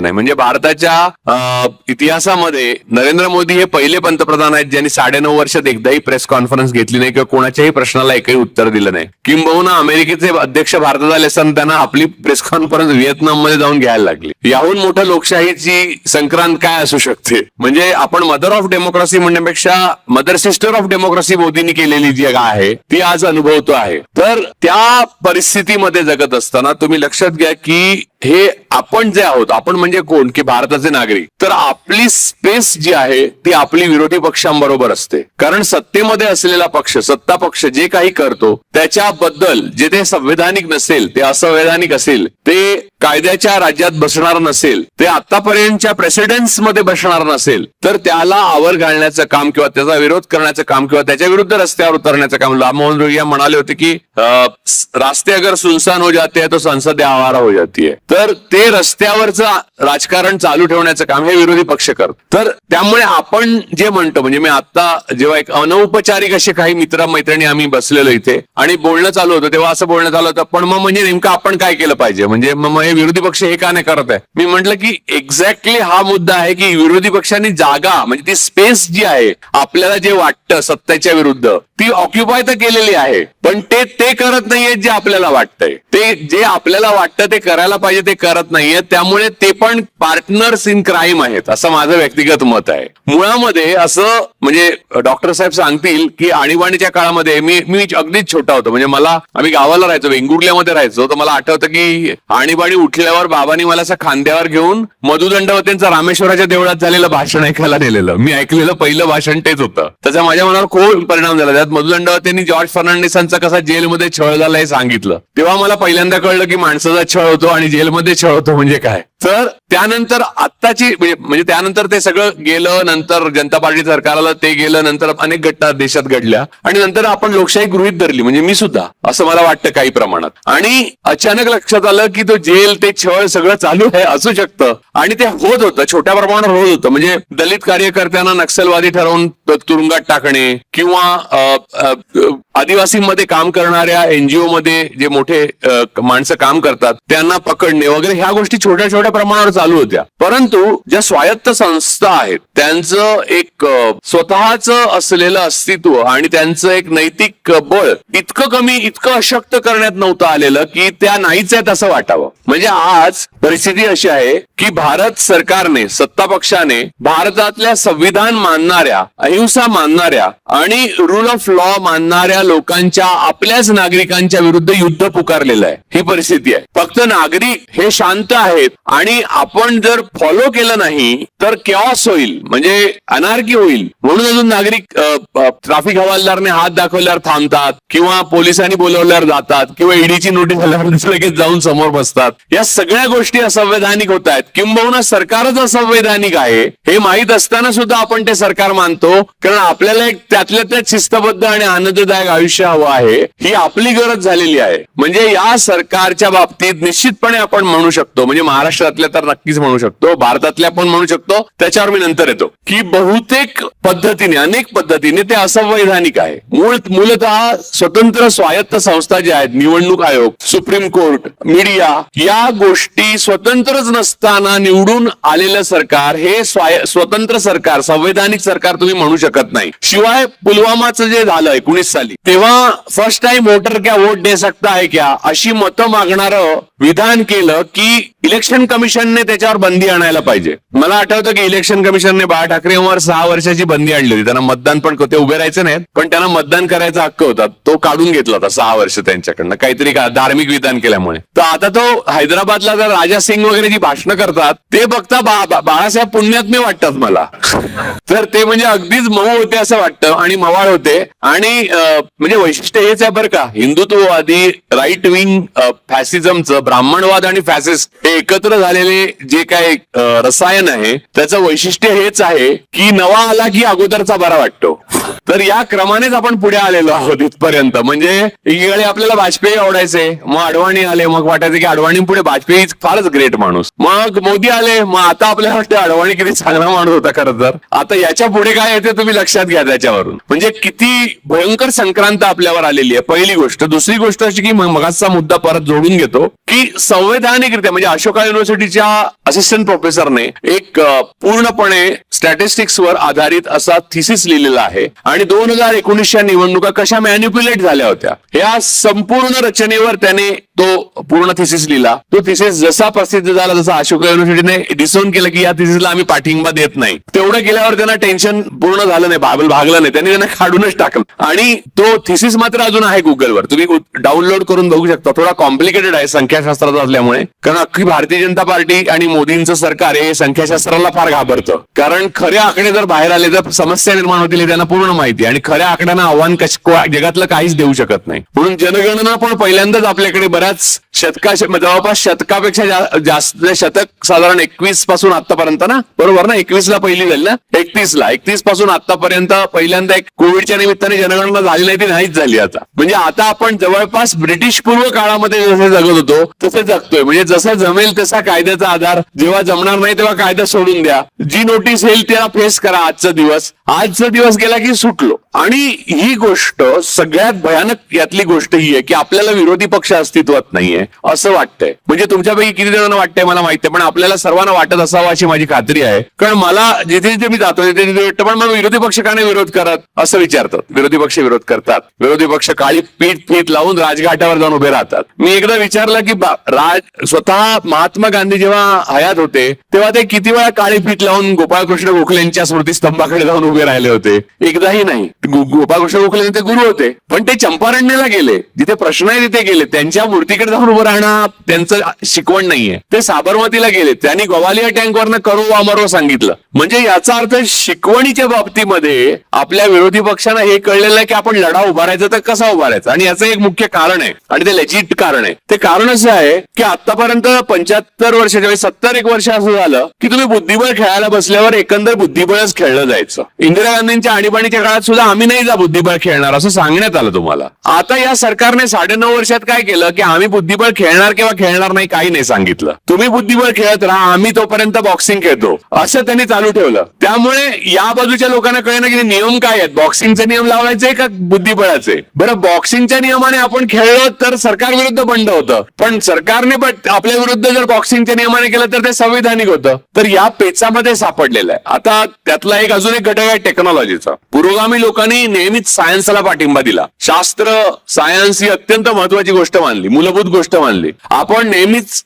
नाही. म्हणजे भारताच्या इतिहासामध्ये नरेंद्र मोदी हे पहिले पंतप्रधान आहेत ज्यांनी 9.5 वर्षात एकदाही प्रेस कॉन्फरन्स घेतली नाही किंवा कोणाच्याही प्रश्नाला एकही उत्तर दिलं नाही. किंबहुना अमेरिकेचे अध्यक्ष भारतात आले असताना त्यांना आपली प्रेस कॉन्फरन्स व्हिएतनाममध्ये जाऊन घ्यायला लागली. याहून मोठं लोकशाहीची संक्रांत काय असू शकते. म्हणजे आपण मदर ऑफ डेमोक्रेसी म्हणण्यापेक्षा मदर सिस्टर ऑफ डेमोक्रेसी मोदींनी केलेली जी आहे ती आज अनुभवतो आहे. तर त्या परिस्थितीमध्ये जगत असताना तुम्ही लक्षात घ्या की हे आपण जे आहोत, आपण म्हणजे कोण की भारताचे नागरिक, तर आपली स्पेस जी आहे ती आपली विरोधी पक्षांबरोबर असते. कारण सत्तेमध्ये असलेला पक्ष, सत्ता पक्ष जे काही करतो त्याच्याबद्दल जे ते संवैधानिक नसेल, ते असंवैधानिक असेल, ते कायद्याच्या राज्यात बसणार नसेल, ते आतापर्यंतच्या प्रेसिडेंट्स मध्ये बसणार नसेल, तर त्याला आवर घालण्याचं काम किंवा त्याचा विरोध करण्याचं काम किंवा त्याच्या विरुद्ध रस्त्यावर उतरण्याचं काम. राममोहन रोहिया म्हणाले होते की रास्ते अगर सुनसान हो जाते हैं तो संसद आवारा हो जाती है. तर ते रस्त्यावरचं राजकारण चालू ठेवण्याचं काम हे विरोधी पक्ष करतो. तर त्यामुळे आपण जे म्हणतो, म्हणजे मी आता जेव्हा एक अनौपचारिक असे काही मित्र मैत्रिणी आम्ही बसलेलो इथे आणि बोलणं चालू होतं तेव्हा असं बोलणं चालू होतं, पण मग म्हणजे नेमकं आपण काय केलं पाहिजे, म्हणजे मग हे विरोधी पक्ष हे का नाही करत आहे. मी म्हटलं की एक्झॅक्टली हा मुद्दा आहे की विरोधी पक्षांनी जागा, म्हणजे ती स्पेस जी आहे आपल्याला जे वाटतं सत्तेच्या विरुद्ध ती ऑक्युपाय तर केलेली आहे, पण ते करत नाहीये जे आपल्याला वाटतंय. ते जे आपल्याला वाटतं ते करायला पाहिजे ते करत नाहीये. त्यामुळे ते पण पार्टनर्स इन क्राईम आहेत असं माझं व्यक्तिगत मत आहे. मुळामध्ये असं म्हणजे डॉक्टर साहेब सांगतील की आणीबाणीच्या काळामध्ये मी अगदीच छोटा होतो, म्हणजे मला आम्ही गावाला राहायचो, वेंगुर्ल्यामध्ये राहायचो, तर मला आठवतं की आणीबाणी उठल्यावर बाबांनी मला असं खांद्यावर घेऊन मधुदंडवतेंचं रामेश्वराच्या देवळात झालेलं भाषण ऐकायला नेलेलं. मी ऐकलेलं पहिलं भाषण तेच होतं. त्याचा माझ्या मनावर खूप परिणाम झाला. त्यात मधुदंडवतेंनी जॉर्ज फर्नांडिसांचा कसा जेलमध्ये छळ झाला हे सांगितलं. तेव्हा मला पहिल्यांदा कळलं की माणसाचा छळ होतो आणि जेलमध्ये छळ होतो म्हणजे काय. तर त्यानंतर आत्ताची म्हणजे त्यानंतर ते सगळं गेलं, नंतर जनता पार्टी सरकार आलं, ते गेलं, नंतर अनेक घटना देशात घडल्या आणि नंतर आपण लोकशाही गृहीत धरली, म्हणजे मी सुद्धा, असं मला वाटतं काही प्रमाणात. आणि अचानक लक्षात आलं की तो जेल, ते छळ सगळं चालू आहे असू शकतं आणि ते होत होतं, छोट्या प्रमाणात होत होतं. म्हणजे दलित कार्यकर्त्यांना नक्षलवादी ठरवून तुरुंगात टाकणे किंवा आदिवासींमध्ये काम करणाऱ्या एनजीओ मध्ये जे मोठे माणसं काम करतात त्यांना पकडणे वगैरे, ह्या गोष्टी छोट्या छोट्या प्रमाणावर चालू होत्या. परंतु ज्या स्वायत्त संस्था आहेत त्यांचं एक स्वतःच असलेलं अस्तित्व आणि त्यांचं एक नैतिक बळ इतकं कमी, इतकं अशक्त करण्यात नव्हतं आलेलं की त्या नाहीच आहेत असं वाटावं. म्हणजे आज परिस्थिती अशी आहे की भारत सरकारने, सत्ता पक्षाने भारतातल्या संविधान मानणाऱ्या, अहिंसा मानणाऱ्या आणि रूल ऑफ लॉ मानणाऱ्या लोकांच्या, आपल्याच नागरिकांच्या विरुद्ध युद्ध पुकारलेलं आहे. ही परिस्थिती आहे. फक्त नागरिक हे शांत आहेत आणि आपण जर फॉलो केलं नाही तर कॅओस होईल, म्हणजे अनार्की होईल. म्हणून अजून नागरिक ट्रॅफिक हवालदारने हात दाखवल्यावर थांबतात किंवा पोलिसांनी बोलवल्यावर जातात किंवा ईडीची नोटीस आल्यावर लगेच जाऊन समोर बसतात. या सगळ्या गोष्टी असंवैधानिक होत आहेत. किंबहुना सरकारच असंवैधानिक आहे हे माहीत असताना सुद्धा आपण ते सरकार मानतो, कारण आपल्याला एक त्यातल्या त्यात शिस्तबद्ध आणि आनंददायक आयुष्य हवं आहे, ही आपली गरज झालेली आहे. म्हणजे या सरकारच्या बाबतीत निश्चितपणे आपण म्हणू शकतो, म्हणजे महाराष्ट्रातल्या तर नक्कीच म्हणू शकतो, भारतातल्या पण म्हणू शकतो, त्याच्यावर मी नंतर येतो, की बहुतेक पद्धतीने, अनेक पद्धतीने ते असंवैधानिक आहे. मूलतः स्वतंत्र स्वायत्त संस्था ज्या आहेत, निवडणूक आयोग, सुप्रीम कोर्ट, मीडिया, या गोष्टी स्वतंत्रच नसताना निवडून आलेलं सरकार हे स्वतंत्र सरकार, संवैधानिक सरकार तुम्ही म्हणू शकत नाही. शिवाय पुलवामाचं जे झालं 19 साली, तेव्हा फर्स्ट टाइम वोटर क्या वोट दे सकता है क्या अशी मतं मागणारं विधान केलं की इलेक्शन कमिशनने त्याच्यावर बंदी आणायला पाहिजे. मला आठवतं की इलेक्शन कमिशनने बाळा ठाकरेंवर 6 वर्षाची बंदी आणली होती. त्यांना मतदान पण, ते उभे राहायचे नाहीत पण त्यांना मतदान करायचा हक्क होता, तो काढून घेतला होता 6 वर्ष त्यांच्याकडनं, काहीतरी धार्मिक विधान केल्यामुळे. तर आता तो हैदराबादला जर राजा सिंग वगैरे जी भाषणं करतात ते बघता बाळासाहेब पुण्यात्मे वाटतात मला. तर ते म्हणजे अगदीच मऊ होते असं वाटतं आणि मवाळ होते. आणि म्हणजे वैशिष्ट्य हेच आहे बरं का, हिंदुत्ववादी राईट विंग फॅसिझमचं, ब्राह्मणवाद आणि फॅसिस्ट हे एकत्र झालेले जे काय रसायन आहे त्याचं वैशिष्ट्य हेच आहे की नवा आला की अगोदरचा बरा वाटतो. तर या क्रमानेच आपण पुढे आलेलो आहोत इथपर्यंत. म्हणजे एकीकडे आपल्याला वाजपेयी आवडायचे, मग अडवाणी आले, मग वाटायचं की अडवाणी पुढे वाजपेयी फारच ग्रेट माणूस, मग मोदी आले, मग आता आपल्याला वाटतं अडवाणी किती चांगला माणूस होता खरं तर. आता याच्या पुढे काय येते तुम्ही लक्षात घ्या त्याच्यावरून. म्हणजे किती भयंकर संक्रांत आपल्यावर आलेली आहे, पहिली गोष्ट. दुसरी गोष्ट अशी की मगाचा मुद्दा परत जोडून घेतो की संवैधानिकरित्या म्हणजे अशोका युनिव्हर्सिटीच्या असिस्टंट प्रोफेसरने एक पूर्णपणे स्टॅटिस्टिक्सवर आधारित असा थिसिस लिहिलेला आहे आणि 2019च्या निवडणुका कशा मॅन्युप्युलेट झाल्या होत्या या संपूर्ण रचनेवर त्याने तो पूर्ण थिसिस लिहिला. तो थिसिस जसा प्रसिद्ध झाला, जसा अशोका युनिव्हर्सिटीने डिसोन केलं की या थिसिसला आम्ही पाठिंबा देत नाही, तेवढं केल्यावर त्यांना टेन्शन पूर्ण झालं नाही, बायबल भागलं नाही, त्यांनी त्यांना काढूनच टाकलं. आणि तो थिसिस मात्र अजून आहे गुगलवर, तुम्ही डाउनलोड करून बघू शकता. थोडा कॉम्प्लिकेटेड आहे संख्याशास्त्राचा असल्यामुळे, कारण अख्खी भारतीय जनता पार्टी आणि मोदींचं सरकार हे संख्याशास्त्राला फार घाबरतं. कारण खरे आकडे जर बाहेर आले तर समस्या निर्माण होतील हे त्यांना पूर्ण माहिती, आणि खऱ्या आकड्यांना आव्हान जगातलं काहीच देऊ शकत नाही. म्हणून जनगणना पण पहिल्यांदाच आपल्याकडे बऱ्याच जवळपास शतकापेक्षा जास्त शतक साधारण 21 पासून आतापर्यंत ना, बरोबर ना, 21ला पहिली झाली ना, 31 पासून आतापर्यंत पहिल्यांदा एक कोविडच्या निमित्ताने जनगणना झाली नाही, ती नाहीच झाली आता. म्हणजे आता आपण जवळपास ब्रिटिश पूर्व काळामध्ये जसे जगत होतो तसे जगतोय. म्हणजे जसं जमेल तसा कायद्याचा आधार, जेव्हा जमणार नाही तेव्हा कायदा सोडून द्या, जी नोटीस येईल त्याला फेस करा. आजचा दिवस गेला की सुटलो. आणि ही गोष्ट सगळ्यात भयानक यातली गोष्ट ही आहे की आपल्याला विरोधी पक्ष अस्तित्वात नाहीये असं वाटतंय. म्हणजे तुमच्यापैकी किती जणांना वाटतंय मला माहिती आहे, पण आपल्याला सर्वांना वाटत असावं अशी माझी खात्री आहे. कारण मला जिथे जिथे मी जातो तिथे तिथे वाटतं, पण मग विरोधी पक्ष का नाही विरोध करत असं विचारतात. विरोधी पक्ष विरोध करतात. विरोधी पक्ष काळी पीठ लावून राजघाटावर जाऊन उभे राहतात. मी एकदा विचारलं की स्वतः महात्मा गांधी जेव्हा हयात होते तेव्हा ते किती वेळा काळी पीठ लावून गोपाळकृष्ण गोखलेंच्या स्मृतीस्तंभाकडे जाऊन उभे राहिले होते? एकदाही नाही. गोपाळकृष्ण गोखले ते गुरु होते, पण ते चंपारण्याला गेले, जिथे प्रश्न आहे तिथे गेले, त्यांच्या मूर्तीकडे जाऊन उभं राहणं त्यांचं शिकवण नाहीये. ते साबरमतीला गेले, त्यांनी गोवालिया टँकवरनं करो वा मरो सांगितलं. म्हणजे याचा अर्थ शिकवणीच्या बाबतीमध्ये आपल्या विरोधी पक्षांना हे कळलेलं आहे की आपण लढा उभारायचा तर कसा उभारायचा. आणि याचं एक मुख्य कारण आहे, आणि ते लेजिट कारण आहे. ते कारण असं आहे की आतापर्यंत 75 वर्षाच्या 70 वर्ष असं झालं की तुम्ही बुद्धिबळ खेळायला बसल्यावर एकंदर बुद्धिबळच खेळलं जायचं. इंदिरा गांधींच्या आणीबाणीच्या काळात सुद्धा आम्ही नाही जा बुद्धिबळ खेळणार असं सांगण्यात आलं तुम्हाला. आता या सरकारने 9.5 वर्षात काय केलं की आम्ही बुद्धिबळ खेळणार किंवा खेळणार नाही काही नाही सांगितलं. तुम्ही बुद्धिबळ खेळत राहा, आम्ही तोपर्यंत बॉक्सिंग खेळतो असं त्यांनी चालू ठेवलं. त्यामुळे या बाजूच्या लोकांना कळेना की नियम काय आहेत, बॉक्सिंगचे नियम लावायचे का बुद्धिबळाचे. बरं, बॉक्सिंगच्या नियमाने आपण खेळलो तर सरकार विरुद्ध बंड होतं, पण सरकारने आपल्या विरुद्ध जर बॉक्सिंगच्या नियमाने केलं तर ते संविधानिक होतं. तर या पेचामध्ये सापडलेलं आहे. आता त्यातला अजून एक घटक आहे टेक्नॉलॉजीचा. पुरोगामी लोकांनी नेहमीच सायन्सला पाठिंबा दिला. शास्त्र, सायन्स ही अत्यंत महत्वाची गोष्ट मानली, मूलभूत गोष्ट मानली. आपण नेहमीच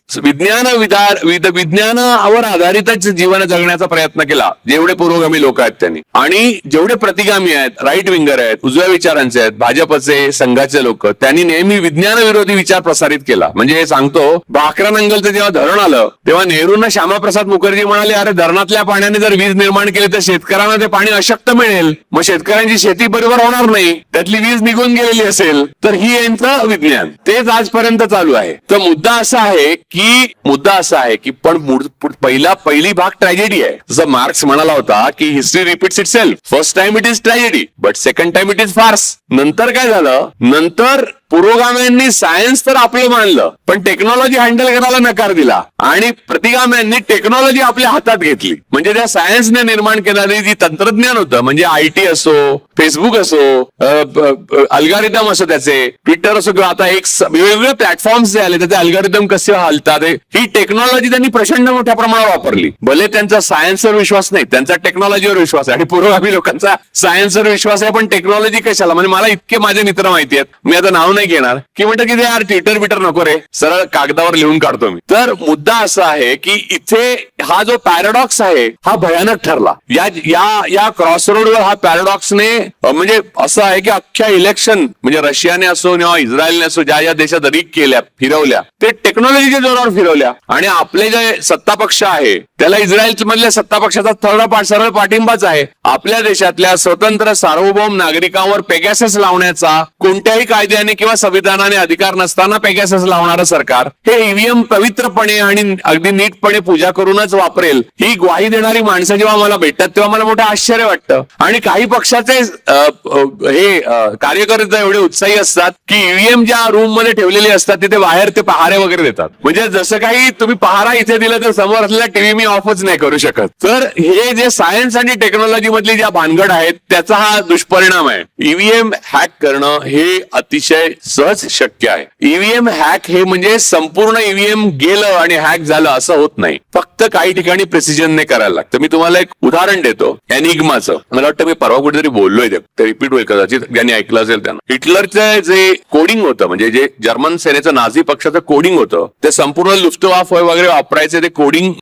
विज्ञानावर आधारितच जीवन जगण्याचा प्रयत्न केला, जेवढे पुरोगामी लोक आहेत त्यांनी. आणि जेवढे प्रतिगामी आहेत, राईट विंगर आहेत, उजव्या विचारांचे आहेत, भाजपचे, संघाचे लोक, त्यांनी नेहमी विज्ञान विरोधी विचार प्रसारित केला. म्हणजे हे सांगतो, भाकरा नंगलचं जेव्हा धरण आलं तेव्हा नेहरूंना श्यामाप्रसाद मुखर्जी म्हणाले, अरे धरणातल्या पाण्याने जर वीज निर्माण केली तर शेतकऱ्यांना ते पाणी अशक्त मिळेल, मग शेतकऱ्यांची शेती बरोबर होणार नाही, त्यातली वीज निघून गेलेली असेल. तर ही यांचं विज्ञान तेच आजपर्यंत चालू आहे. तर मुद्दा असा आहे की पण पहिली भाग ट्रॅजेडी आहे. जसं मार्क्स म्हणाला होता की history repeats itself, first time it is tragedy but second time it is farce. नंतर काय झालं, नंतर पुरोगाम्यांनी सायन्स तर आपलं मानलं पण टेक्नॉलॉजी हँडल करायला नकार दिला, आणि प्रतिगाम्यांनी टेक्नॉलॉजी आपल्या हातात घेतली. म्हणजे त्या सायन्सने निर्माण केलेली जी तंत्रज्ञान होतं, म्हणजे IT असो, फेसबुक असो, अल्गारिदम असो, त्याचे ट्विटर असो, किंवा आता एक वेगवेगळे प्लॅटफॉर्म्स जे आले त्याचे अल्गारिदम कसे हलतात, ही टेक्नॉलॉजी त्यांनी प्रचंड मोठ्या प्रमाणात वापरली. भले त्यांचा सायन्सवर विश्वास नाही, त्यांचा टेक्नॉलॉजीवर विश्वास आहे. आणि पुरोगामी लोकांचा सायन्सवर विश्वास आहे पण टेक्नॉलॉजी कशाला. म्हणजे मला इतके माझे मित्र माहिती आहेत, मी आता नाव नाही घेणार, की म्हणतात की ते यार ट्विटर बिटर नको रे, सरळ कागदावर लिहून काढतो मी. तर मुद्दा असा आहे की इथे हा जो पॅराडॉक्स आहे हा भयानक ठरला. या क्रॉसरोडवर हा पॅराडॉक्सने म्हणजे असं आहे की अख्ख्या इलेक्शन, म्हणजे रशियाने असो किंवा इस्रायलने असो, ज्या देशात रीक केल्या, फिरवल्या, ते टेक्नॉलॉजीच्या जोरावर फिरवल्या. आणि आपले जे सत्ता पक्ष आहे त्याला इस्रायल मधल्या सत्ता पक्षाचा सरळ पाठिंबाच आहे. आपल्या देशातल्या स्वतंत्र सार्वभौम नागरिकांवर पेगॅसस लावण्याचा कोणत्याही कायद्याने किंवा किंवा संविधानाने अधिकार नसताना पेगासस लावणारं सरकार हे ईव्हीएम पवित्रपणे आणि अगदी नीटपणे पूजा करूनच वापरेल ही ग्वाही देणारी माणसं जेव्हा मला भेटतात तेव्हा मला मोठं आश्चर्य वाटतं. आणि काही पक्षाचे हे कार्यकर्ते एवढे उत्साही असतात की ईव्हीएम ज्या रूम मध्ये ठेवलेली असतात तिथे बाहेर ते पहारे वगैरे देतात. म्हणजे जसं काही तुम्ही पहारा इथे दिलं तर समोर असलेला टीव्ही मी ऑफच नाही करू शकत. तर हे जे सायन्स आणि टेक्नॉलॉजी मधली ज्या भानगड आहेत त्याचा हा दुष्परिणाम आहे. ईव्हीएम हॅक करणं हे अतिशय सहज शक्य आहे. ईव्हीएम हॅक हे म्हणजे संपूर्ण ईव्हीएम गेलं आणि हॅक झालं असं होत नाही. फक्त काही ठिकाणी प्रिसिजनने करायला लागतं. मी तुम्हाला एक उदाहरण देतो एनिग्माचं. मला वाटतं मी परवा कुठेतरी बोललोय ते रिपीट होईल कदाचित ज्यांनी ऐकलं असेल त्यांना. हिटलरचं जे कोडिंग होतं म्हणजे जे जर्मन सेनेचं नाझी पक्षाचं कोडिंग होतं ते संपूर्ण लुफ्टवाफ वगैरे वापरायचे ते कोडिंग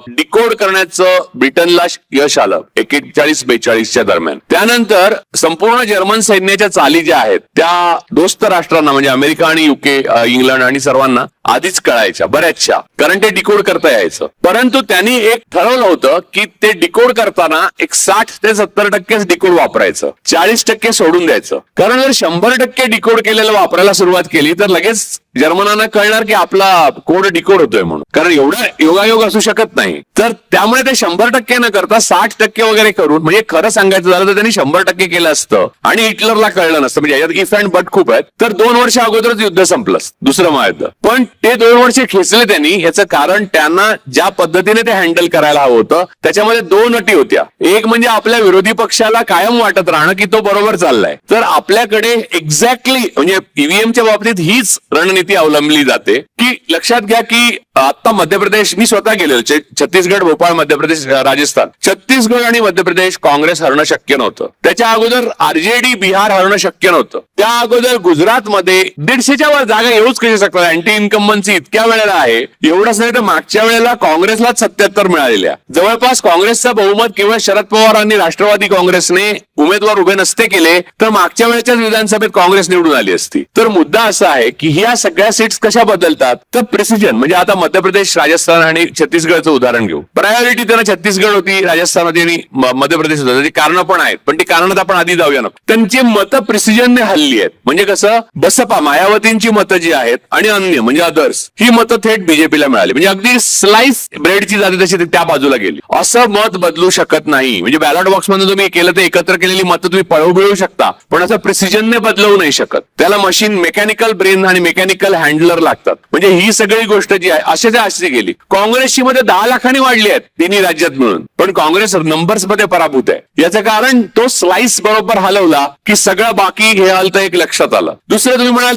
डिकोड करण्याचं ब्रिटनला यश आलं 41-42 दरम्यान. त्यानंतर संपूर्ण जर्मन सैन्याच्या चाली ज्या आहेत त्या दोस्त राष्ट्रांना म्हणजे अमेरिका आणि युके इंग्लंड आणि सर्वांना आधीच कळायच्या बऱ्याचशा, कारण ते डिकोड करता यायचं. परंतु त्यांनी एक ठरवलं होतं की ते डिकोड करताना एक 60 ते 70% डिकोड वापरायचं, 40% सोडून द्यायचं. कारण जर 100% डिकोड केलेलं वापरायला सुरुवात केली तर लगेच जर्मनांना कळणार की आपला कोड डिकोड होतोय म्हणून, कारण एवढा योगायोग असू शकत नाही. तर त्यामुळे ते 100% न करता 60% वगैरे करून, म्हणजे खरं सांगायचं झालं तर त्यांनी 100% केलं असतं आणि हिटलरला कळलं नसतं. म्हणजे याच्यात इफ अँड बट खूप आहेत. तर 2 वर्ष अगोदरच युद्ध संपलं दुसरं महायुद्ध. पण ते 2 वर्ष खेचले त्यांनी. याचं कारण त्यांना ज्या पद्धतीने ते हँडल करायला हवं होतं त्याच्यामध्ये 2 अटी होत्या. एक म्हणजे आपल्या विरोधी पक्षाला कायम वाटत राहणं की तो बरोबर चाललाय. तर आपल्याकडे एक्झॅक्टली म्हणजे ईव्हीएमच्या बाबतीत हीच रणनीती अवलंबली जाते की लक्षात घ्या की आता मध्य प्रदेश मी स्वतः गेलेलो, छत्तीसगड, भोपाळ, मध्य प्रदेश, राजस्थान, छत्तीसगड आणि मध्य प्रदेश काँग्रेस हरणं शक्य नव्हतं. त्याच्या अगोदर आरजेडी बिहार हरणं शक्य नव्हतं. त्या अगोदर गुजरातमध्ये 150च्या वर जागा येऊच कशा शकतात. अँटी इन्कम्बन्सी इतक्या वेळेला आहे. एवढंच नाही तर मागच्या वेळेला काँग्रेसला 77 मिळालेल्या. जवळपास काँग्रेसचं बहुमत केवळ शरद पवार आणि राष्ट्रवादी काँग्रेसने उमेदवार उभे नसते केले तर मागच्या वेळेच्या विधानसभेत काँग्रेस निवडून आली असती. तर मुद्दा असा आहे की ह्या सगळ्या सीट्स कशा बदलतात तर प्रिसिजन. म्हणजे आता मध्य प्रदेश, राजस्थान आणि छत्तीसगडचं उदाहरण घेऊ. प्रायोरिटी त्यांना छत्तीसगड होती, राजस्थान होती आणि मध्य प्रदेश होतं. त्याची कारणं पण आहेत, पण ती कारणं आपण आधी जाऊया ना. त्यांची मतं प्रिसिजनने हल्ली आहेत. म्हणजे कसं बसपा मायावतींची मतं जी आहेत आणि अन्य म्हणजे अदर्स ही मतं थेट बीजेपीला मिळाली. म्हणजे अगदी स्लाइस ब्रेडची जाते तशी त्या बाजूला गेली. असं मत बदलू शकत नाही. म्हणजे बॅलॉट बॉक्स मध्ये तुम्ही केलं तर एकत्र केलेली मतं तुम्ही पळवू शकता, पण असं प्रिसिजनने बदलवू नाही शकत. त्याला मशीन, मेकॅनिकल ब्रेन आणि मेकॅनिकल हँडलर लागतात. म्हणजे ही सगळी गोष्ट जी आहे अशी गेली. काँग्रेसची मध्ये 10 लाखांनी वाढली आहेत तिन्ही राज्यात मिळून, पण काँग्रेस नंबर्स मध्ये पराभूत आहे. याचं कारण तो स्लाइस बरोबर हलवला की सगळं बाकी हे हलतं एक लक्षात आलं. दुसरं तुम्ही म्हणाल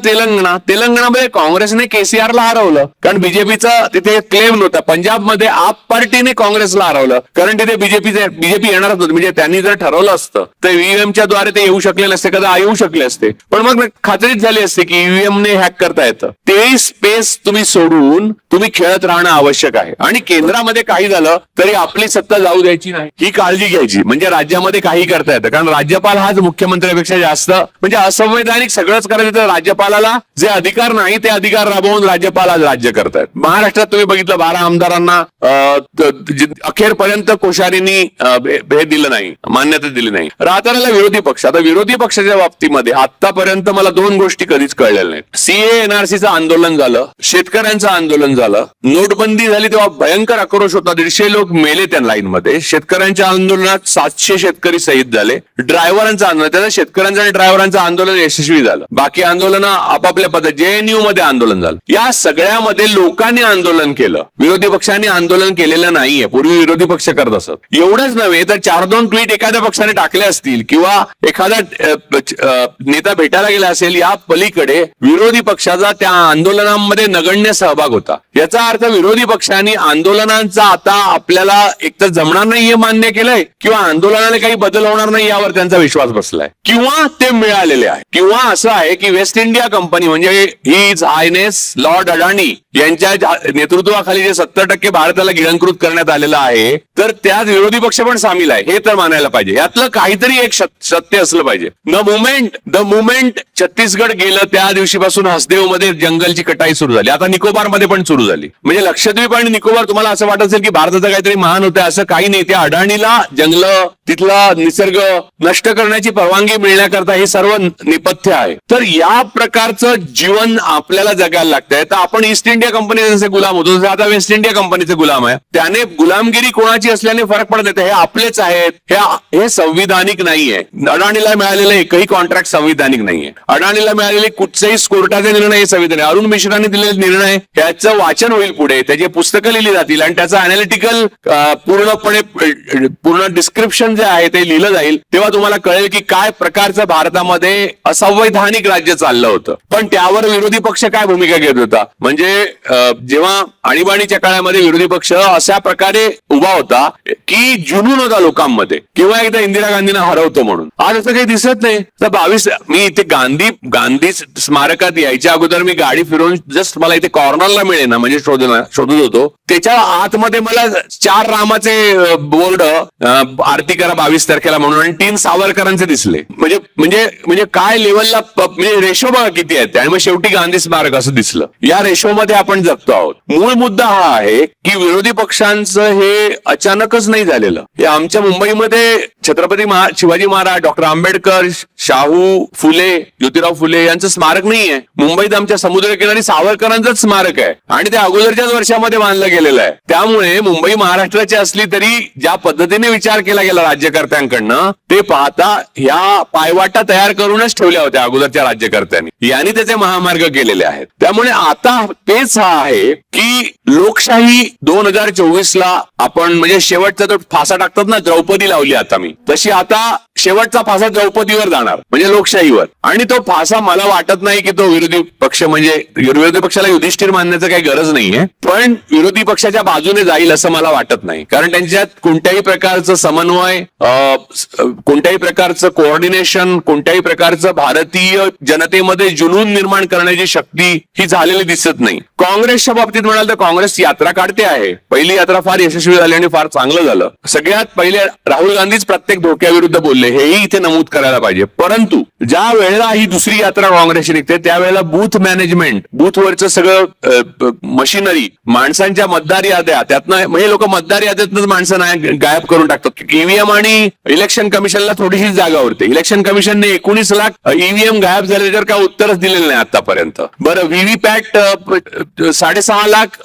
तेलंगणामध्ये काँग्रेसने केसीआरला हरवलं कारण बीजेपीचा तिथे क्लेम नव्हता. पंजाबमध्ये आप पार्टीने काँग्रेसला हरवलं कारण तिथे बीजेपी येणारच होती. म्हणजे त्यांनी जर ठरवलं असतं तर ईव्हीएमच्या द्वारे ते येऊ शकले नसते, कदा येऊ शकले असते. पण मग खात्रीच झाली असते की ईव्हीएमने हॅक करता येतं. ते स्पेस तुम्ही सोडून तुम्ही खेळत राहणं आवश्यक आहे. आणि केंद्रामध्ये काही झालं तरी आपली सत्ता जाऊ द्यायची नाही ही काळजी घ्यायची. म्हणजे राज्यामध्ये काही करता येतं, कारण राज्यपाल हाच मुख्यमंत्र्यापेक्षा जास्त म्हणजे असंवैधानिक सगळंच करायचं. तर राज्यपालाला जे अधिकार नाही ते अधिकार राबवून राज्यपाल आज राज्य करतायत. महाराष्ट्रात तुम्ही बघितलं 12 आमदारांना अखेरपर्यंत कोश्यारींनी हे दिलं नाही, मान्यता दिली नाही. राहता विरोधी पक्ष. आता विरोधी पक्षाच्या बाबतीमध्ये आतापर्यंत मला 2 गोष्टी कधीच कळलेल्या नाहीत. सीए एनआरसीचं आंदोलन झालं, शेतकऱ्यांचं आंदोलन झालं, नोटबंदी झाली तेव्हा भयंकर आक्रोश होता, 150 लोक मेले त्या लाईन मध्ये. शेतकऱ्यांच्या आंदोलनात 700 शेतकरी शहीद झाले. ड्रायव्हरांचं आंदोलन, त्याचं शेतकऱ्यांचं आणि ड्रायव्हरांचं आंदोलन यशस्वी झालं. बाकी आंदोलन आपापल्या पद्धत जेएनयू मध्ये आंदोलन झालं. या सगळ्यामध्ये लोकांनी आंदोलन केलं, विरोधी पक्षांनी आंदोलन केलेलं नाहीये. पूर्वी विरोधी पक्ष करत असत. एवढंच नव्हे तर 4-2 ट्विट एखाद्या पक्षाने टाकले असतील किंवा एखादा नेता भेटायला गेला असेल, या पलीकडे विरोधी पक्षाचा त्या आंदोलनामध्ये नगण्य सहभाग होता. याचा अर्थ विरोधी पक्षांनी आंदोलनांचा आता आपल्याला एकतर जमणार नाही हे मान्य केलंय किंवा आंदोलनाने काही बदल होणार नाही यावर त्यांचा विश्वास बसलाय किंवा ते मिळालेले आहे. किंवा असं आहे की वेस्ट इंडिया कंपनी म्हणजे हिज हायनेस लॉर्ड अडानी यांच्या नेतृत्वाखाली जे 70% भारताला गिळंकृत करण्यात आलेलं आहे तर त्यात विरोधी पक्ष पण सामील आहे हे तर मानायला पाहिजे. यातलं काहीतरी काहीतरी एक सत्य असलं पाहिजे. द मुमेंट छत्तीसगड गेलं त्या दिवशीपासून हसदेवमध्ये जंगलची कटाई सुरू झाली. आता निकोबारमध्ये पण सुरू झाली. म्हणजे लक्षद्वीप आणि निकोबार तुम्हाला असं वाटत असेल की भारताचं काहीतरी महान होतं, असं काही नाही. त्या अडाणीला जंगलं, तिथला निसर्ग नष्ट करण्याची परवानगी मिळण्याकरता हे सर्व नेपथ्य आहे. तर या प्रकारचं जीवन आपल्याला जगायला लागतंय. तर आपण ईस्ट इंडिया कंपनीचे जसे गुलाम होतो तसे आता वेस्ट इंडिया कंपनीचे गुलाम आहे. त्याने गुलामगिरी कोणाची असल्याने फरक पडत नाही. हे आपलेच आहेत. हे संविधानिक नाहीये. अडाणीला मिळालेलं एकही कॉन्ट्रॅक्ट संविधानिक नाहीये. अडाणीला मिळालेले कुठचेही कोर्टाचे निर्णय हे संविधानिक. अरुण मिश्राने दिलेले निर्णय याचं वाचन होईल पुढे, त्याची पुस्तकं लिहिली जातील आणि त्याचं अनालिटिकल पूर्ण डिस्क्रिप्शन जे आहे ते लिहिलं जाईल. तेव्हा तुम्हाला कळेल की काय प्रकारचं भारतामध्ये असंवैधानिक राज्य चाललं होतं. पण त्यावर विरोधी पक्ष काय भूमिका घेत होता. म्हणजे जेव्हा आणीबाणीच्या काळामध्ये विरोधी पक्ष अशा प्रकारे उभा होता की जुनून होता लोकांमध्ये किंवा एकदा इंदिरा गांधींना हरवतो म्हणून. आज असं काही दिसत नाही. तर 22 मी इथे गांधी स्मारकात यायच्या अगोदर मी गाडी फिरवून जस्ट मला इथे कॉर्नरला मिळेल ना म्हणजे शोधत होतो. त्याच्या आतमध्ये मला 4 रामाचे बोर्ड आरती करा 22 तारखेला म्हणून आणि 3 सावरकरांचे दिसले. म्हणजे काय लेवलला म्हणजे रेशो बघा किती आहेत. आणि मग शेवटी गांधी स्मारक असं दिसलं. या रेशोमध्ये आपण जगतो आहोत. मूळ मुद्दा हा आहे की विरोधी पक्षांचं हे अचानकच नाही झालेलं. हे आमच्या मुंबईमध्ये छत्रपती शिवाजी महाराज, डॉक्टर आंबेडकर, शाहू फुले, ज्योतिराव फुले यांचं स्मारक नाहीये. मुंबईत आमच्या समुद्रकिनारी सावरकरांचंच स्मारक आहे आणि ते अगोदरच्याच वर्षामध्ये बांधलं गेलेलं आहे. त्यामुळे मुंबई महाराष्ट्राची असली तरी ज्या पद्धतीने विचार केला गेला राज्यकर्त्यांकडनं ते पाहता ह्या पायवाटा तयार करूनच ठेवल्या होत्या अगोदरच्या राज्यकर्त्यांनी. यांनी त्याचे महामार्ग केलेले आहेत. त्यामुळे आता तेच हा आहे की लोकशाही 2024ला आपण म्हणजे शेवटचा तो फासा टाकतात ना, द्रौपदी लावली आता मी, तशी आता शेवटचा फासा द्रौपदीवर जाणार म्हणजे लोकशाहीवर. आणि तो फासा मला वाटत नाही की तो विरोधी पक्ष म्हणजे विरोधी पक्षाला युधिष्ठिर मानण्याचं काही गरज नाहीये, पण विरोधी पक्षाच्या बाजूने जाईल असं मला वाटत नाही. कारण त्यांच्यात कोणत्याही प्रकारचं समन्वय, कोणत्याही प्रकारचं कोऑर्डिनेशन, कोणत्याही प्रकारचं भारतीय जनतेमध्ये जुनून निर्माण करण्याची शक्ती ही झालेली दिसत नाही. काँग्रेसच्या बाबतीत म्हणाल तर काँग्रेस यात्रा काढते आहे. पहिली यात्रा फार यशस्वी झाली आणि फार चांगलं झालं. सगळ्यात पहिले राहुल गांधीच प्रत्येक धोक्याविरुद्ध बोलले, हेही इथे नमूद करायला पाहिजे. परंतु ज्या वेळेला ही दुसरी यात्रा काँग्रेसची निघते त्यावेळेला बूथ मॅनेजमेंट, बूथवरचं सगळं मशिनरी, माणसांच्या मतदार याद्या, त्यातनं म्हणजे लोक मतदार याद्यातनंच माणसं गायब करून टाकतात. ईव्हीएम आणि इलेक्शन कमिशनला थोडीशी जागा उरते. इलेक्शन कमिशनने 19 लाख ईव्हीएम गायब झाले त्याच्यावर काय उत्तरच दिलेलं नाही आतापर्यंत. बरं, व्हीव्हीपॅट 6.5 लाख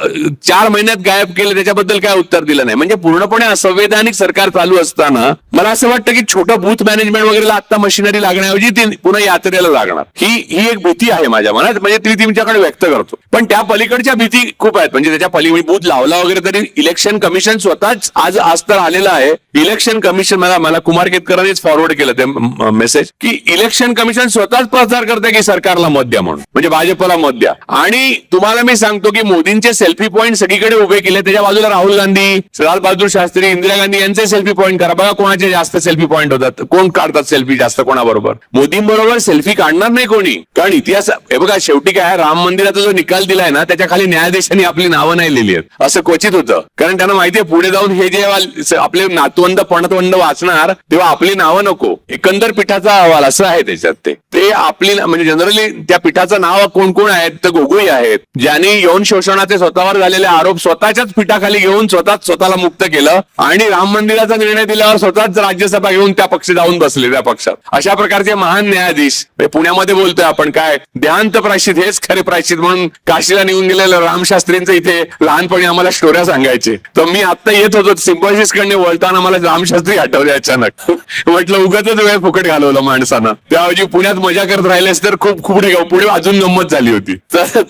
4 महिन्यात गायब केले त्याच्याबद्दल काय उत्तर दिलं नाही. म्हणजे पूर्णपणे असंवैधानिक सरकार चालू असताना मला असं वाटतं की छोटं बूथ मॅनेजमेंट वगैरे आता मशिनरी लागण्याऐवजी ती पुन्हा यात्रेला लागणार. ही एक भीती आहे माझ्या मनात. म्हणजे ती तुमच्याकडे व्यक्त करतो. पण त्या पलीकडच्या भीती खूप आहेत. म्हणजे त्याच्या पलीकडे बूथ लावला वगैरे तरी इलेक्शन कमिशन स्वतःच आज तर आलेलं आहे. इलेक्शन कमिशन मला कुमार केतकरांनीच फॉरवर्ड केलं ते मेसेज की इलेक्शन कमिशन स्वतःच प्रचार करते की सरकारला मत द्या म्हणून, म्हणजे भाजपला मत द्या. आणि तुम्हाला मी सांगतो की मोदींचे सेल्फी पॉईंट सगळीकडे उभे केले. त्याच्या बाजूला राहुल गांधी, लाल बहादूर शास्त्री, इंदिरा गांधी यांचे सेल्फी पॉईंट करा. बघा कोणाचे जास्त सेल्फी पॉईंट होतात, कोण काढतात सेल्फी जास्त कोणाबरोबर. मोदींबरोबर सेल्फी काढणार नाही कोणी. कारण इतिहास हे बघा, शेवटी काय राम मंदिराचा जो निकाल दिलाय ना त्याच्या खाली न्यायाधीशांनी आपली नावं नाही लिहिली आहेत. असं क्वचित होतं. कारण त्यांना माहितीये पुढे जाऊन हे जेव्हा आपले नातवंड पणतवंड वाचणार तेव्हा आपली नावं नको. एकंदर पीठाचा अहवाल असं आहे त्याच्यात. ते आपली म्हणजे जनरली त्या पीठाचं नाव कोण कोण आहेत तर गोगोई आहेत, ज्यांनी यौन शोषणाचे स्वतःवर झालेले आरोप स्वतःच्याच पीठाखाली घेऊन स्वतःला मुक्त केलं आणि राम मंदिराचा निर्णय दिल्यावर स्वतःच राज्यसभा घेऊन त्या पक्षी जाऊन बसले त्या पक्षात. अशा प्रकारचे महान न्यायाधीश पुण्यामध्ये बोलतोय आपण काय देहांत प्रायश्चित हेच खरे प्रायश्चित म्हणून काशीला निघून गेलेलं रामशास्त्रींचं इथे लहानपणी आम्हाला स्टोऱ्या सांगायचे. तर मी आता येत होतो सिम्बॉसिस कडे वळताना मला रामशास्त्री आठवले अचानक. म्हटलं उगाचच वेळ फुकट घालवलं माणसानं. त्याऐवजी पुण्यात मजा करत राहिलेस तर खूप पुढे अजून गंमत झाली होती.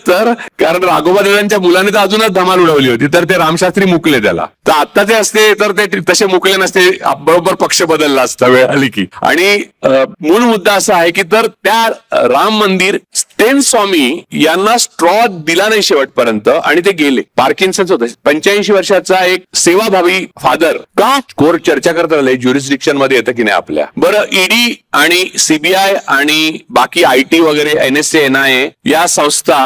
तर कारण राघोबा दादांच्या मुलाने तर अजूनच धमाल उडवली होती. तर ते रामशास्त्री मुकले त्याला. तर आत्ताचे असते तर ते तसे मुकले नसते, बरोबर पक्ष बदलला असता वेळ आली की. आणि मूळ मुद्दा असा आहे की तर त्या राम मंदिर स्टेन स्वामी यांना स्ट्रॉ दिला नाही शेवटपर्यंत आणि ते गेले. पार्किन्सन्स होतं, 85 वर्षाचा एक सेवाभावी फादर. का कोर्ट चर्चा करत राहिले ज्युरिस्डिक्शन मध्ये येतं की नाही आपल्या. बरं, ईडी आणि सीबीआय आणि बाकी आयटी वगैरे NSA NIA या संस्था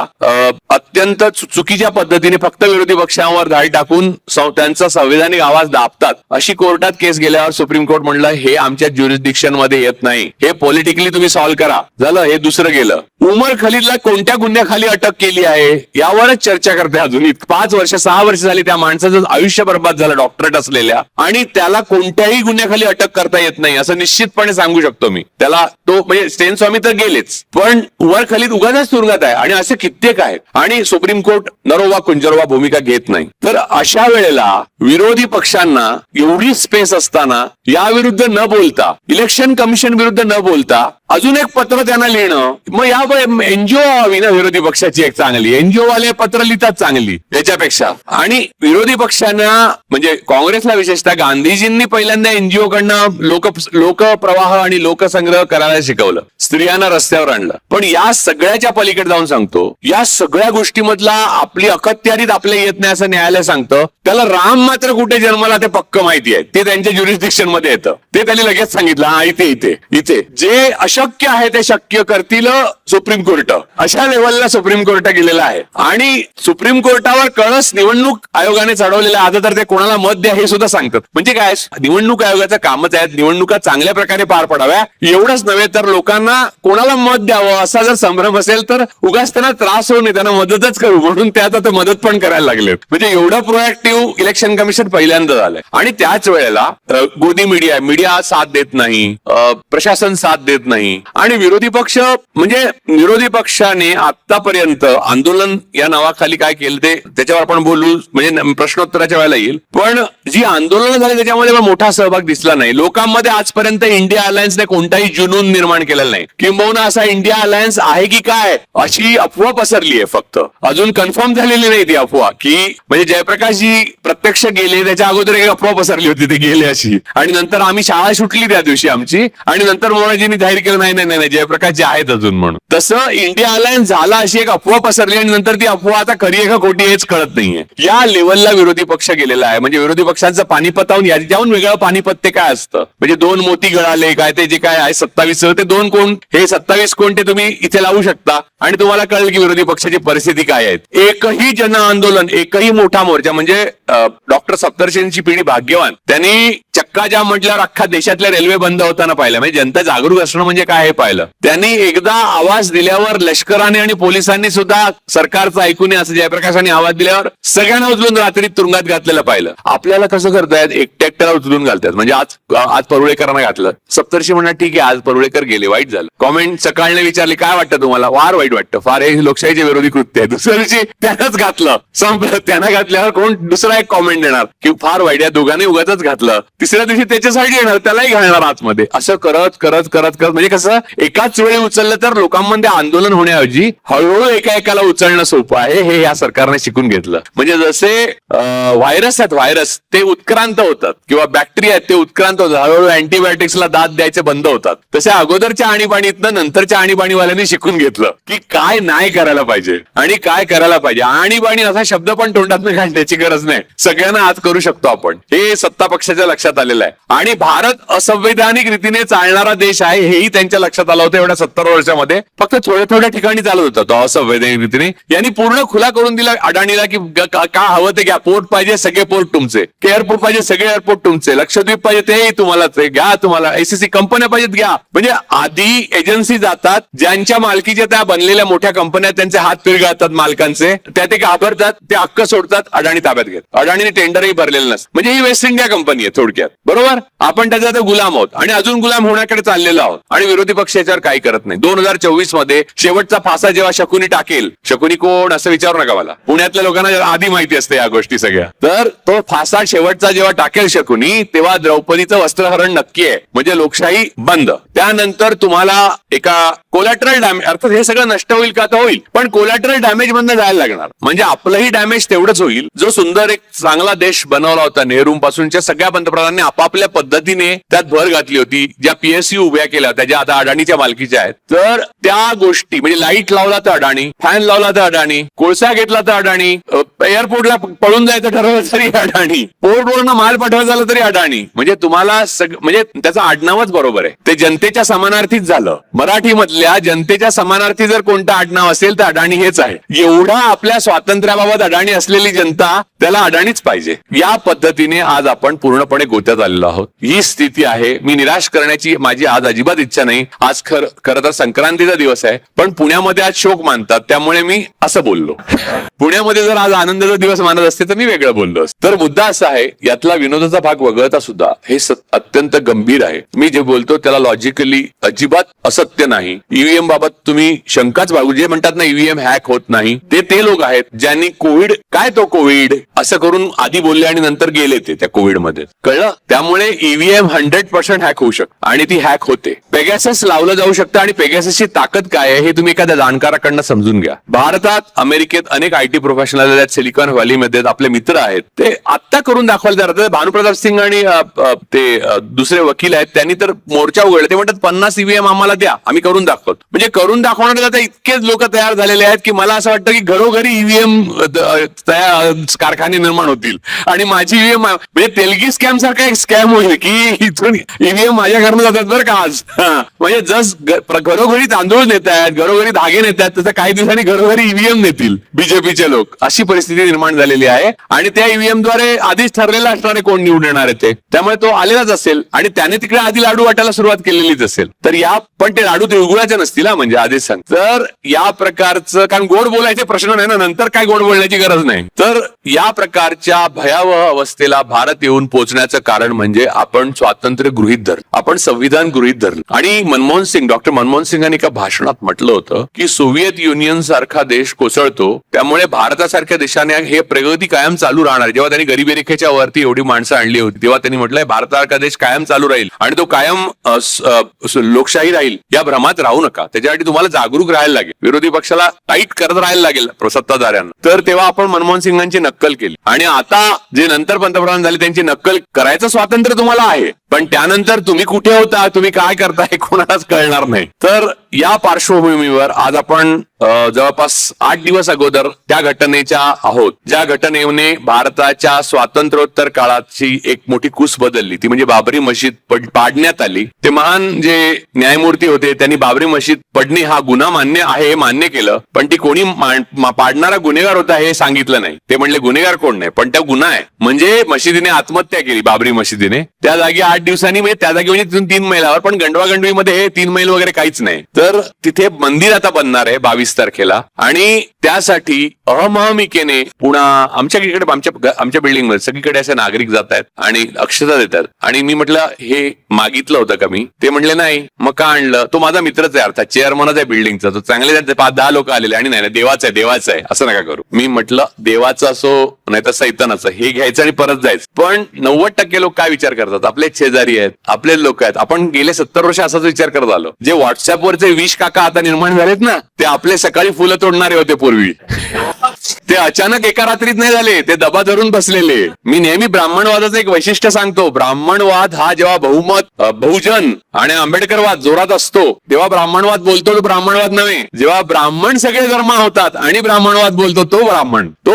अत्यंत चुकीच्या पद्धतीने फक्त विरोधी पक्षांवर धाड टाकून त्यांचा संवैधानिक आवाज दाबतात. अशी कोर्टात केस गेल्यावर सुप्रीम कोर्ट म्हणलं हे आमच्या ज्युरिस्डिक्शन मध्ये येत नाही, हे पॉलिटिकली तुम्ही सॉल्व्ह करा. झालं, हे दुसरं गेलं. उमर खलीदला कोणत्या गुन्ह्याखाली अटक केली आहे यावरच चर्चा करते अजून. 5 वर्ष 6 वर्ष झाली त्या माणसाचं आयुष्य बर्बाद झालं डॉक्टरेट असलेल्या, आणि त्याला कोणत्याही गुन्ह्याखाली अटक करता येत नाही असं निश्चितपणे सांगू शकतो मी. त्याला तो म्हणजे स्टेन स्वामी तर गेलेच, पण उमर खलीद उगाच तुरुंगात आहे आणि असे कित्येक आहेत आणि सुप्रीम कोर्ट नरोवा कुंजरोवा भूमिका घेत नाही. तर अशा वेळेला विरोधी पक्षांना एवढी स्पेस असताना याविरुद्ध न बोलता, इलेक्शन कमिशन विरुद्ध न बोलता अजून एक पत्र त्यांना लिहिणं, मग या एनजीओ हवी ना विरोधी पक्षाची एक चांगली. एनजीओ वाले पत्र लिहितात चांगली याच्यापेक्षा. आणि विरोधी पक्षांना म्हणजे काँग्रेसला विशेषतः गांधीजींनी पहिल्यांदा एनजीओ कडनं लोकप्रवाह आणि लोकसंग्रह करायला शिकवलं, स्त्रियांना रस्त्यावर आणलं. पण या सगळ्याच्या पलीकडे जाऊन सांगतो, या सगळ्या गोष्टीमधला आपली अखत्यारीत आपल्या येत नाही असं न्यायालय सांगतं. त्याला राम मात्र कुठे जन्माला ते पक्क माहिती आहे, ते त्यांच्या ज्युरिस्डिक्शन मध्ये येतं. ते त्यांनी लगेच सांगितलं हा इथे इथे इथे. जे अशक्य आहे ते शक्य करतील सुप्रीम कोर्ट, अशा लेवलला सुप्रीम कोर्ट गेलेला आहे. आणि सुप्रीम कोर्टावर कळस निवडणूक आयोगाने चढवलेला. आता तर ते कोणाला मत द्या हे सुद्धा सांगतात. म्हणजे काय, निवडणूक आयोगाचं कामच आहे निवडणुका चांगल्या प्रकारे पार पडाव्या. एवढंच नव्हे तर लोकांना कोणाला मत द्यावं असा जर संभ्रम असेल तर उगाच त्यांना त्रास होऊ नये, त्यांना मदतच करू म्हणून ते आता मदत पण करायला लागलेत. म्हणजे एवढं प्रोएक्टिव्ह इलेक्शन कमिशन पहिल्यांदा झालंय. आणि त्याच वेळेला गोदी मीडिया साथ देत नाही, प्रशासन साथ देत नाही. आणि विरोधी पक्ष म्हणजे विरोधी पक्षाने आतापर्यंत आंदोलन या नावाखाली काय केलं ते त्याच्यावर आपण बोलू, म्हणजे प्रश्नोत्तराच्या वेळेला येईल. पण जी आंदोलनं झाली त्याच्यामध्ये मोठा सहभाग दिसला नाही लोकांमध्ये. आजपर्यंत इंडिया अलायन्सने कोणताही जुनून निर्माण केलेला नाही. किंबहुना असा इंडिया अलायन्स आहे की काय अशी अफवा पसरली आहे. फक्त अजून कन्फर्म झालेली नाही ती अफवा, की म्हणजे जयप्रकाशजी प्रत्यक्ष गेले त्याच्या अगोदर एक अफवा पसरली होती ते गेले अशी. आणि नंतर आम्ही शाळा सुटली त्या दिवशी आमची, आणि नंतर मोराजींनी जाहीर केलं नाही नाही नाही जयप्रकाश जे आहेत अजून म्हणून. तसं इंडिया अलायन्स झाला अशी एक अफवा पसरली आणि नंतर ती अफवा आता खरी आहे का खोटी हेच कळत नाहीये. या लेवलला विरोधी पक्ष गेलेला आहे. म्हणजे विरोधी पक्षांचं पानिपताहून याच्याहून वेगळं पानिपत ते काय असतं. म्हणजे 2 मोती गळाले काय ते जे काय आहे 27 ते 2 कोण, हे 27 कोण ते तुम्ही इथे लावू शकता आणि तुम्हाला कळेल की विरोधी पक्षाची परिस्थिती काय आहे. एकही जन आंदोलन, एकही मोठा मोर्चा म्हणजे डॉक्टर सप्तर्षींची पिढी भाग्यवान, त्यांनी चक्का जाम म्हटल्यावर अख्खा देशातल्या रेल्वे बंद होताना पाहिलं. म्हणजे जनता जागरूक असणं म्हणजे काय हे पाहिलं. त्यांनी एकदा आवाज दिल्यावर लष्कराने आणि पोलिसांनी सुद्धा सरकारचं ऐकू नये असं जयप्रकाशांनी आवाज दिल्यावर सगळ्यांना उचलून रात्री तुरुंगात घातलेलं पाहिलं. आपल्याला कसं करतायत, एकट्याला उचलून घालतात. म्हणजे आज परुळेकरांना घातलं. सप्तर्षी म्हणणार ठीक आहे आज परुळेकर गेले, वाईट झालं. कॉमेंट सकाळने विचारले काय वाटतं तुम्हाला, फार वाईट वाटतं, फार हे लोकशाहीचे विरोधी कृत्य आहे. दुसऱ्या दिवशी त्यानंच घातलं, संपलं. त्यांना घातल्यावर कोण दुसरा एक कॉमेंट देणार की फार वाईट, या दोघांनी उगाच घातलं. तिसऱ्या दिवशी त्याच्यासाठी येणार, त्यालाही घालणार आतमध्ये. असं करत करत करत करत म्हणजे कसं एकाच वेळी उचललं तर लोकांमध्ये आंदोलन होण्याऐवजी हळूहळू एका उचलणं सोपं आहे. हे या सरकारने शिकून घेतलं. म्हणजे जसे व्हायरस आहेत, व्हायरस ते उत्क्रांत होतात किंवा बॅक्टेरिया आहेत ते उत्क्रांत होतात, हळूहळू अँटीबायोटिक्सला दाद द्यायचे बंद होतात. तसे अगोदरच्या आणीबाणीतनं नंतरच्या आणीबाणीवाल्यांनी शिकून घेतलं की काय नाही करायला पाहिजे आणि काय करायला पाहिजे. आणीबाणी असा शब्द पण तोंडातून काढण्याची गरज नाही, सगळ्यांना आज करू शकतो आपण. हे सत्ता पक्षाच्या लक्षात आलेलं आहे. आणि भारत असंवैधानिक रीतीने चालणारा देश आहे हेही त्यांच्या लक्षात आलं होतं. एवढ्या 70 वर्षामध्ये फक्त थोड्या ठिकाणी चालत होता तो असंवैधानिक रीतीने. यांनी पूर्ण खुला करून दिला अडाणीला की का हवं ते घ्या, पोर्ट पाहिजे सगळे पोर्ट तुमचे, एअरपोर्ट पाहिजे सगळे एअरपोर्ट तुमचे, लक्षद्वीप पाहिजे तेही तुम्हालाच घ्या, तुम्हाला एसीसी कंपन्या पाहिजेत घ्या. म्हणजे आधी एजन्सी जातात, ज्यांच्या मालकीच्या त्या बनलेल्या मोठ्या कंपन्या त्यांचे हात पिळगाळतात मालकांचे, त्या ते घाबरतात, ते हक्क सोडतात, अडाणी ताब्यात घेत. अडाणीने टेंडरही भरलेलं नसतं. म्हणजे ही वेस्ट इंडिया कंपनी आहे थोडक्यात, बरोबर. आपण त्याचा गुलाम आहोत आणि अजून गुलाम होण्याकडे चाललेलो आहोत. आणि विरोधी पक्ष याच्यावर काही करत नाही. 2024 मध्ये शेवटचा फासा जेव्हा शकुनी टाकेल, शकुनी कोण असं विचारू नका मला, पुण्यातल्या लोकांना आधी माहिती असते या गोष्टी सगळ्या. तर तो फासा शेवटचा जेव्हा टाकेल शकुनी, तेव्हा द्रौपदीचं वस्त्रहरण नक्की आहे. म्हणजे लोकशाही बंद. त्यानंतर तुम्हाला एका कोलॅटरल डॅमेज, अर्थात हे सगळं नष्ट होईल का, तर होईल, पण कोलॅटरल डॅमेज मधनं जायला लागणार. म्हणजे आपलंही डॅमेज तेवढंच होईल. जो सुंदर एक चांगला देश बनवला होता नेहरूंपासूनच्या सगळ्या पंतप्रधानांनी आपापल्या पद्धतीने त्यात भर घातली होती, ज्या पीएसयू उभ्या केल्या होत्या, ज्या आता अडाणीच्या मालकीच्या आहेत. तर त्या गोष्टी म्हणजे लाईट लावला तर अडाणी, फॅन लावला तर अडाणी, कोळसा घेतला तर अडाणी, एअरपोर्टला पळून जायचं ठरवलं तरी अडाणी, पोर्टवरनं माल पाठवायचा झालं तरी अडाणी. म्हणजे तुम्हाला म्हणजे त्याचं आडनावच बरोबर आहे, ते जनतेच्या समानार्थीच झालं. मराठीमधल्या जनतेच्या समानार्थी जर कोणतं आडनाव असेल तर अडाणी हेच आहे. एवढा आपल्या स्वातंत्र्याबाबत अडाणी असलेली जनता त्याला अडाणीच पाहिजे. या पद्धतीने आज आपण पूर्णपणे गोत्यात आलेलो आहोत. ही स्थिती आहे. मी निराश करण्याची माझी आज अजिबात इच्छा नाही. आज खरं तर संक्रांतीचा दिवस आहे, पण पुण्यामध्ये आज शोक मानतात, त्यामुळे मी असं बोललो. पुण्यामध्ये जर आज आनंदाचा दिवस मानत असते तर मी वेगळं बोललो असतो. तर मुद्दा असा आहे, यातला विनोदाचा भाग वगळता सुद्धा हे अत्यंत गंभीर आहे. मी जे बोलतो त्याला लॉजिकली अजिबात असत्य नाही. ईव्हीएम बाबत तुम्ही शंकाच बाळगू, जे म्हणतात ना ईव्हीएम हॅक होत नाही, ते लोक आहेत ज्यांनी कोविड असं करून आधी बोलले आणि नंतर गेले ते त्या कोविडमध्ये, कळलं. त्यामुळे ईव्हीएम 100% हॅक होऊ शकतं आणि ती हॅक होते. पेगॅसस लावलं जाऊ शकतं आणि पेगॅससची ताकद काय आहे हे तुम्ही एखाद्या जाणकाराकडनं समजून घ्या. भारतात, अमेरिकेत अनेक आयटी प्रोफेशनल आहेत, सिलिकॉन व्हॅलीमध्ये आपले मित्र आहेत, ते आत्ता करून दाखवायला तयार. भानुप्रताप सिंग आणि ते दुसरे वकील आहेत, त्यांनी तर मोर्चा उघडला. ते म्हणतात 50 ईव्हीएम आम्हाला द्या, आम्ही करून दाखवतो. म्हणजे करून दाखवणारे आता इतकेच लोक तयार झालेले आहेत की मला असं वाटतं की घरोघरी ईव्हीएम कारखाने निर्माण होतील आणि माझी ईव्हीएम म्हणजे तेलगी स्कॅम सारखा एक स्कॅम होईल की इथून ईव्हीएम माझ्या घरनं जातात बरं का आज. म्हणजे जस घरोघरी तांदूळ नेत आहेत, घरोघरी धागे नेत आहेत, तसं काही दिवसांनी घरोघरी ईव्हीएम नेतील बीजेपीचे लोक. अशी परिस्थिती निर्माण झालेली आहे आणि त्या ईव्हीएम द्वारे आधीच ठरलेलं असणारे कोण निवडून येणार आहे ते, त्यामुळे तो आलेलाच असेल आणि त्याने तिकडे आधी लाडू वाटायला सुरुवात केलेलीच असेल. तर पण ते लाडू तिळगुळाचे नसतील म्हणजे आधीच सांग. तर या प्रकारचं, कारण गोड बोलायचे प्रश्न नाही ना, नंतर काय गोड बोलण्याची गरज नाही. तर या प्रकारच्या भयावह अवस्थेला भारत येऊन पोहोचण्याचं कारण म्हणजे आपण स्वातंत्र्य गृहीत धरलं, आपण संविधान गृहीत धरलं. आणि डॉक्टर मनमोहन सिंगांनी एका भाषणात म्हटलं होतं की सोव्हिएत युनियन सारखा देश कोसळतो, त्यामुळे भारतासारख्या देशाने हे प्रगती कायम चालू राहणार. जेव्हा त्यांनी गरिबी रेखेच्या वरती एवढी माणसं आणली होती तेव्हा त्यांनी म्हटलंय भारतासारखा देश कायम चालू राहील आणि तो कायम लोकशाही राहील, या भ्रमात राहू नका. त्याच्यासाठी तुम्हाला जागरूक राहायला लागेल, विरोधी पक्षाला टाईट करत राहायला लागेल सत्ताधाऱ्यांना. तर तेव्हा आपण मनमोहन सिंगांची नक्कल केली आणि आता जे नंतर पंतप्रधान झाले त्यांची नक्कल करायचं स्वातंत्र्य तुम्हाला आहे, पण त्यानंतर तुम्ही कुठे होता, तुम्ही काय करता हे कोणालाच कळणार नाही. तर या पार्श्वभूमीवर आज आपण जवळपास 8 दिवस अगोदर त्या घटनेच्या आहोत, ज्या घटनेने भारताच्या स्वातंत्र्योत्तर काळाची एक मोठी कुस बदलली. ती म्हणजे बाबरी मशीद पाडण्यात आली. ते महान जे न्यायमूर्ती होते त्यांनी बाबरी मशीद पडणे हा गुन्हा मान्य आहे हे मान्य केलं, पण ती कोणी पाडणारा गुन्हेगार होता हे सांगितलं नाही. ते म्हणले गुन्हेगार कोण नाही, पण त्या गुन्हा आहे. म्हणजे मशिदीने आत्महत्या केली, बाबरी मशिदीने. त्या जागी 8 दिवसांनी म्हणजे त्या जागी म्हणजे तिथून 3 मैलावर, पण गंडवागंडवीमध्ये हे 3 मैल वगैरे काहीच नाही. तर तिथे मंदिर आता बनणार आहे 22 तारखेला आणि त्यासाठी अहमहमिकेने पुन्हा आमच्या बिल्डिंग मध्ये सगळीकडे असे नागरिक जात आहेत आणि अक्षता देतात. आणि मी म्हटलं हे मागितलं होतं का मी, ते म्हणले नाही. मग का आणलं, तो माझा मित्रच आहे, अर्थात चेअरमनच आहे बिल्डिंगचा, तो चांगले 5-10 लोक आलेले आणि नाही देवाचं आहे असं नका करू. मी म्हटलं देवाचं असो नाही तर सैतानाचं, हे घ्यायचं आणि परत जायचं. पण 90% लोक काय विचार करतात, आपले शेजारी आहेत, आपले लोक आहेत. आपण गेले 70 वर्ष असाच विचार करत आलो. जे व्हॉट्सअपवरचे विश काका आता निर्माण झालेत ना, ते आपले सकाळी फुलं तोडणारे होते पूर्वी. ते अचानक एका रात्रीत नाही झाले, ते दबा धरून बसलेले. मी नेहमी ब्राह्मणवादाचं एक वैशिष्ट्य सांगतो. ब्राह्मणवाद हा जेव्हा बहुजन आणि आंबेडकरवाद जोरात असतो तेव्हा ब्राह्मणवाद बोलतो, तो ब्राह्मणवाद नव्हे. जेव्हा ब्राह्मण सगळे धर्म होतात आणि ब्राह्मणवाद बोलतो तो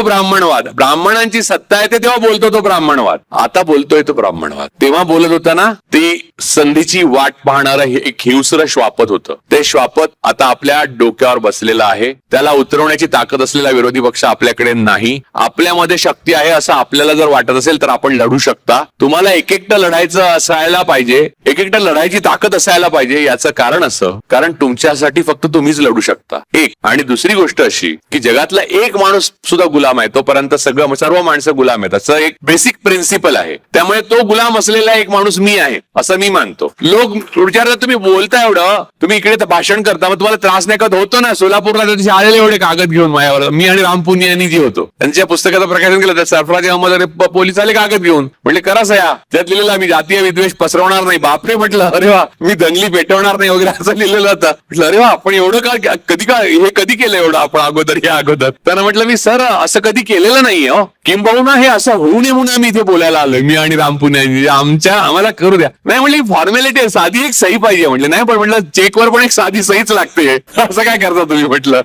ब्राह्मणवाद. ब्राह्मणांची सत्ता येते तेव्हा बोलतो तो ब्राह्मणवाद. आता बोलतोय तो ब्राह्मणवाद. तेव्हा बोलत होताना ती संधीची वाट पाहणारं हे एक हिंस्र श्वापत होतं. ते श्वापत आता आपल्या डोक्यावर बसलेलं आहे. त्याला उतरवण्याची ताकद असलेला विरोधी पक्ष आपल्याकडे नाही. आपल्यामध्ये शक्ती आहे असं आपल्याला जर वाटत असेल तर आपण लढू शकता. तुम्हाला एकटं लढायचं असायला पाहिजे, एकटं लढायची ताकद असायला पाहिजे. याचं कारण असं, कारण तुमच्यासाठी फक्त तुम्हीच लढू शकता. एक. आणि दुसरी गोष्ट अशी की जगातला एक माणूस सुद्धा गुलाम आहे तोपर्यंत सर्व माणसं गुलाम आहेत, असं एक बेसिक प्रिन्सिपल आहे. त्यामुळे तो गुलाम असलेला एक माणूस मी आहे असं मी मी मानतो. लोक विचारतात तुम्ही बोलता एवढं, तुम्ही इकडे भाषण करता, मग तुम्हाला त्रास नाही का? होतो ना. सोलापूरला त्या दिवशी आलेले एवढे कागद घेऊन माझ्यावर, मी आणि राम पुनियांनी जी होतो त्यांच्या पुस्तकाचं प्रकाशन केलं, तर सरफराज अहमद पोलीस आले कागद घेऊन, म्हटले करा सया, त्यात लिहिलेलं मी जातीय विद्वेष पसरवणार नाही. बापरे म्हटलं, अरे वा, मी दंगली पेटवणार नाही वगैरे असं लिहिलेलं होतं. म्हटलं अरे वा, आपण एवढं का हे कधी केलं एवढं आपण अगोदर? त्यांना म्हटलं मी सर असं कधी केलेलं नाहीये हो, किंबहुना हे असं होऊ नये म्हणून आम्ही इथे बोलायला आलोय, मी आणि राम पुनियांनी, आम्हाला करू द्या. नाही म्हणले फॉर्मॅलिटी आहे, साधी एक सही पाहिजे. म्हटलं नाही, पण म्हटलं चेकवर पण एक साधी सहीच लागते, असं काय करता तुम्ही? म्हटलं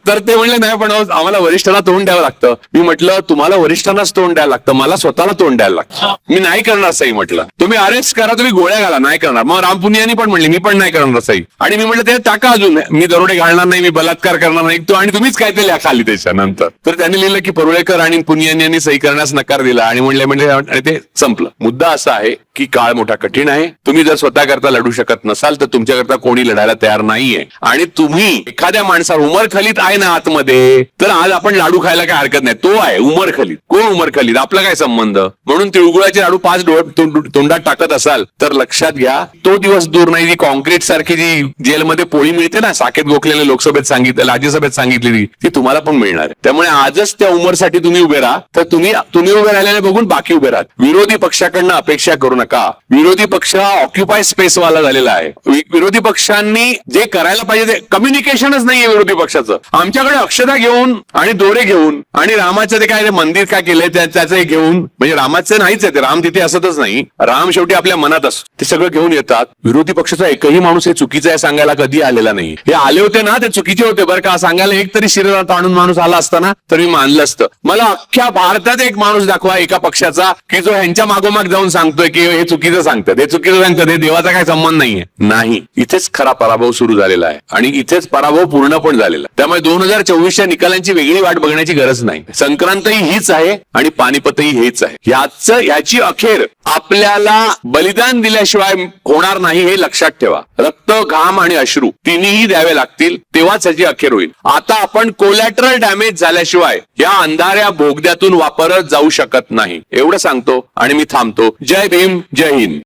तर ते म्हणले नाही, पण आम्हाला वरिष्ठांना तोंड द्यावं लागतं. मी म्हटलं तुम्हाला वरिष्ठांनाच तोंड द्यायला लागतं, मला स्वतःला तोंड द्यायला लागतं. मी नाही करणार सही. म्हटलं तुम्ही अरेस्ट करा, तुम्ही गोळ्या घाला, नाही करणार. मग राम पुनियांनी पण म्हणले मी पण नाही करणार सही. आणि मी म्हटलं ते टाका अजून, मी दरोडे घालणार नाही, मी बलात्कार करणार नाही, तो आणि तुम्हीच काय ते लिहा खाली त्याच्यानंतर. तर त्यांनी लिहिलं की परुळेकर आणि पुनियांनी सही करण्यास नकार दिला आणि म्हणले आणि ते संपलं. मुद्दा असा आहे की काळ मोठा कठीण आहे. तुम्ही जर स्वतः करता लढू शकत नसाल तर तुमच्याकरता कोणी लढायला तयार नाहीये. आणि तुम्ही एखाद्या माणसावर, उमर खलीद आहे ना आतमध्ये, तर आज आपण लाडू खायला काय हरकत नाही. तो आहे उमर खलीद. कोण उमर खलीद? आपला काय संबंध? म्हणून तिळगुळाचे लाडू 5 तोंडात टाकत असाल तर लक्षात घ्या, तो दिवस दूर नाही. जी कॉन्क्रीट सारखी जी जेलमध्ये पोळी मिळते ना, साकेत गोखलेले लोकसभेत सांगितलं, राज्यसभेत सांगितलेली, ती तुम्हाला पण मिळणार आहे. त्यामुळे आजच त्या उमरसाठी तुम्ही उभे राहा. तर तुम्ही उभे राहिल्याने बघून बाकी उभे राहा. विरोधी पक्षाकडनं अपेक्षा करू नका. विरोधी पक्ष ऑक्युपाय स्पेस वाला झालेला आहे. विरोधी पक्षांनी जे करायला पाहिजे ते कम्युनिकेशनच नाहीये विरोधी पक्षाचं. आमच्याकडे अक्षता घेऊन आणि दोरे घेऊन आणि रामाचं ते काय मंदिर काय केलंय त्याचं हे घेऊन, म्हणजे रामाचं नाहीच आहे ते, राम तिथे असतच नाही, राम शेवटी आपल्या मनात असतो, ते सगळं घेऊन येतात. विरोधी पक्षाचा एकही माणूस हे चुकीचं आहे सांगायला कधी आलेला नाही. हे आले होते ना, ते चुकीचे होते बरं का सांगायला. एक तरी शरीरात ताणून माणूस आला असता ना तर मी मानलं असतं. मला अख्ख्या भारतात एक माणूस दाखवा एका पक्षाचा की जो ह्यांच्या मागोमाग जाऊन सांगतोय की हे चुकीचं सांगतात, हे चुकीचं सांगतात, हे देवाचा काय संबंध नाहीये. नाही, इथेच खरा पराभव सुरू झालेला आहे आणि इथेच पराभव पूर्ण पण झालेला. त्यामुळे 2024च्या निकालांची वेगळी वाट बघण्याची गरज नाही. संक्रांतही हीच आहे आणि पानिपतही हेच आहे. याची अखेर आपल्याला बलिदान दिल्याशिवाय होणार नाही हे लक्षात ठेवा. रक्त, घाम आणि अश्रू तिन्ही द्यावे लागतील, तेव्हाच याची अखेर होईल. आता आपण कोलॅटरल डॅमेज झाल्याशिवाय या अंधाऱ्या बोगद्यातून वापरत जाऊ शकत नाही. एवढं सांगतो आणि मी थांबतो. जय भीम, जय हिंद.